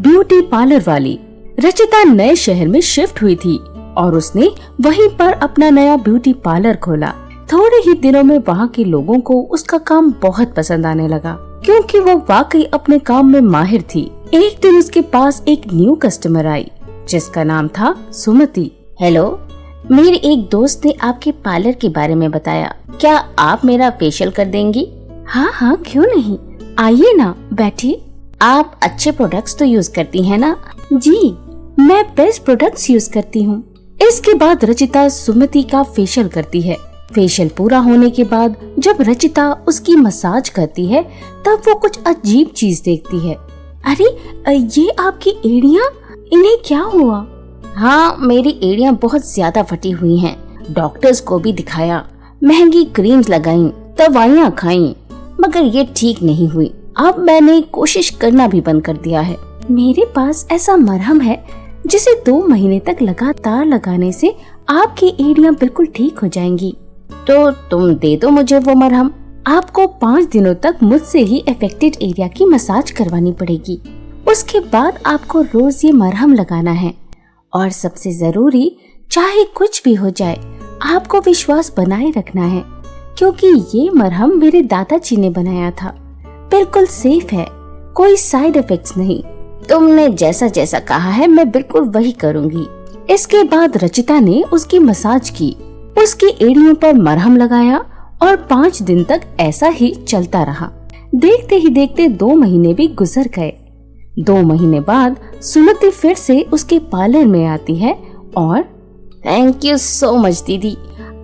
Beauty parlour वाली। रचिता नए शहर में शिफ्ट हुई थी और उसने वहीं पर अपना नया ब्यूटी पार्लर खोला। थोड़े ही दिनों में वहाँ के लोगों को उसका काम बहुत पसंद आने लगा, क्योंकि वो वाकई अपने काम में माहिर थी। एक दिन उसके पास एक न्यू कस्टमर आई जिसका नाम था सुमति। हेलो, मेरे एक दोस्त ने आपके पार्लर के बारे में बताया, क्या आप मेरा फेशियल कर देंगी? हाँ हाँ, क्यों नहीं, आइए ना, बैठिए। आप अच्छे प्रोडक्ट्स तो यूज करती हैं ना? जी, मैं बेस्ट प्रोडक्ट्स यूज करती हूँ। इसके बाद रचिता सुमति का फेशियल करती है। फेशियल पूरा होने के बाद जब रचिता उसकी मसाज करती है तब वो कुछ अजीब चीज देखती है। अरे ये आपकी एड़ियाँ, इन्हें क्या हुआ? हाँ, मेरी एड़ियाँ बहुत ज्यादा फटी हुई हैं। डॉक्टर्स को भी दिखाया, महंगी क्रीम्स लगाई, दवाइयाँ खाई, मगर ये ठीक नहीं हुई। अब मैंने कोशिश करना भी बंद कर दिया है। मेरे पास ऐसा मरहम है जिसे 2 महीने तक लगातार लगाने से आपकी एड़ियाँ बिल्कुल ठीक हो जाएंगी। तो तुम दे दो मुझे वो मरहम। आपको 5 दिनों तक मुझसे ही अफेक्टेड एरिया की मसाज करवानी पड़ेगी। उसके बाद आपको रोज ये मरहम लगाना है। और सबसे जरूरी, चाहे कुछ भी हो जाए, आपको विश्वास बनाए रखना है, क्योंकि ये मरहम मेरे दादाजी ने बनाया था। बिल्कुल सेफ है, कोई साइड इफेक्ट्स नहीं। तुमने जैसा जैसा कहा है मैं बिल्कुल वही करूँगी। इसके बाद रचिता ने उसकी मसाज की, उसकी एड़ियों पर मरहम लगाया और 5 दिन तक ऐसा ही चलता रहा। देखते ही देखते 2 महीने भी गुजर गए। 2 महीने बाद सुमति फिर से उसके पार्लर में आती है और थैंक यू सो मच दीदी,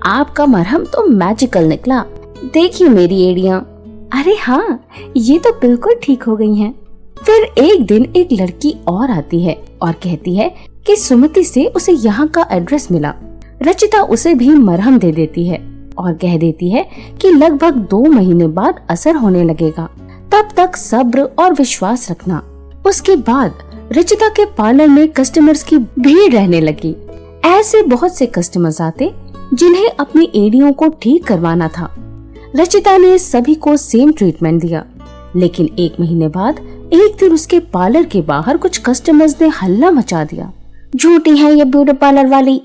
आपका मरहम तो मैजिकल निकला। देखिए मेरी एड़ियाँ। अरे हाँ, ये तो बिल्कुल ठीक हो गई हैं। फिर एक दिन एक लड़की और आती है और कहती है कि सुमति से उसे यहाँ का एड्रेस मिला। रचिता उसे भी मरहम दे देती है और कह देती है कि लगभग 2 महीने बाद असर होने लगेगा, तब तक सब्र और विश्वास रखना। उसके बाद रचिता के पार्लर में कस्टमर्स की भीड़ रहने लगी। ऐसे बहुत से कस्टमर्स आते जिन्हें अपनी एड़ियों को ठीक करवाना था। रचिता ने सभी को सेम ट्रीटमेंट दिया, लेकिन 1 महीने बाद एक दिन उसके पार्लर के बाहर कुछ कस्टमर्स ने हल्ला मचा दिया। झूठी है ये ब्यूटी पार्लर वाली,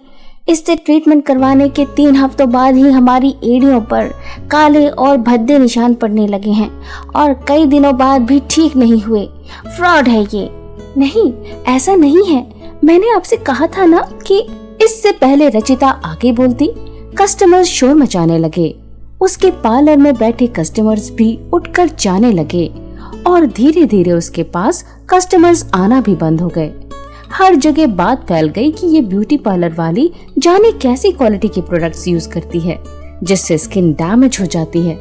इससे ट्रीटमेंट करवाने के 3 हफ्तों बाद ही हमारी एड़ियों पर काले और भद्दे निशान पड़ने लगे हैं और कई दिनों बाद भी ठीक नहीं हुए। फ्रॉड है ये। नहीं, ऐसा नहीं है, मैंने आपसे कहा था ना कि। इससे पहले रचिता आगे बोलती, कस्टमर्स शोर मचाने लगे। उसके पार्लर में बैठे कस्टमर्स भी उठकर जाने लगे और धीरे धीरे उसके पास कस्टमर्स आना भी बंद हो गए। हर जगह बात फैल गई कि ये ब्यूटी पार्लर वाली जाने कैसी क्वालिटी के प्रोडक्ट्स यूज करती है जिससे स्किन डैमेज हो जाती है।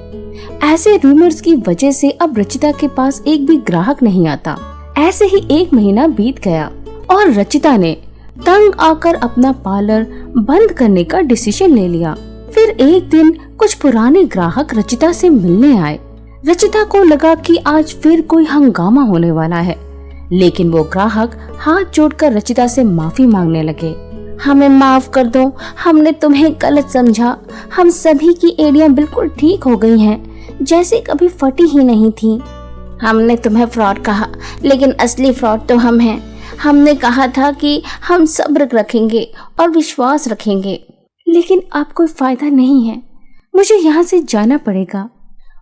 ऐसे रूमर्स की वजह से अब रचिता के पास एक भी ग्राहक नहीं आता। ऐसे ही 1 महीना बीत गया और रचिता ने तंग आकर अपना पार्लर बंद करने का डिसीजन ले लिया। फिर एक दिन कुछ पुराने ग्राहक रचिता से मिलने आए। रचिता को लगा कि आज फिर कोई हंगामा होने वाला है, लेकिन वो ग्राहक हाथ जोड़कर रचिता से माफी मांगने लगे। हमें माफ कर दो, हमने तुम्हें गलत समझा। हम सभी की एड़ियाँ बिल्कुल ठीक हो गई हैं, जैसे कभी फटी ही नहीं थी। हमने तुम्हें फ्रॉड कहा, लेकिन असली फ्रॉड तो हम हैं। हमने कहा था कि हम सब्र रखेंगे और विश्वास रखेंगे, लेकिन अब कोई फायदा नहीं है। मुझे यहाँ से जाना पड़ेगा।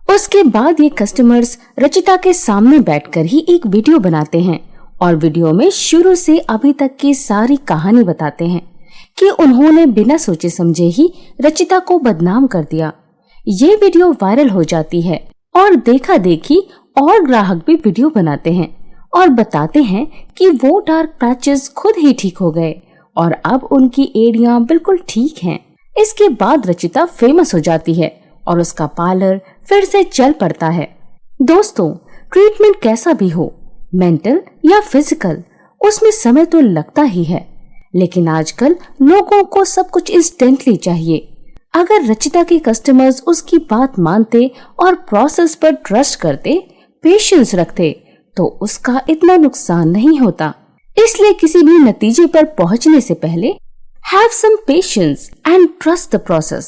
उसके बाद ये कस्टमर्स रचिता के सामने बैठकर ही एक वीडियो बनाते हैं और वीडियो में शुरू से अभी तक की सारी कहानी बताते हैं कि उन्होंने बिना सोचे समझे ही रचिता को बदनाम कर दिया। ये वीडियो वायरल हो जाती है और देखा देखी और ग्राहक भी वीडियो बनाते हैं और बताते हैं कि वो डार्क पैचेस खुद ही ठीक हो गए और अब उनकी एड़ियां बिल्कुल ठीक हैं। इसके बाद रचिता फेमस हो जाती है और उसका पार्लर फिर से चल पड़ता है। दोस्तों, ट्रीटमेंट कैसा भी हो, मेंटल या फिजिकल, उसमें समय तो लगता ही है, लेकिन आजकल लोगों को सब कुछ इंस्टेंटली चाहिए। अगर रचिता के कस्टमर्स उसकी बात मानते और प्रोसेस पर ट्रस्ट करते, पेशेंस रखते, तो उसका इतना नुकसान नहीं होता। इसलिए किसी भी नतीजे पर पहुंचने से पहले have some patience and trust the process.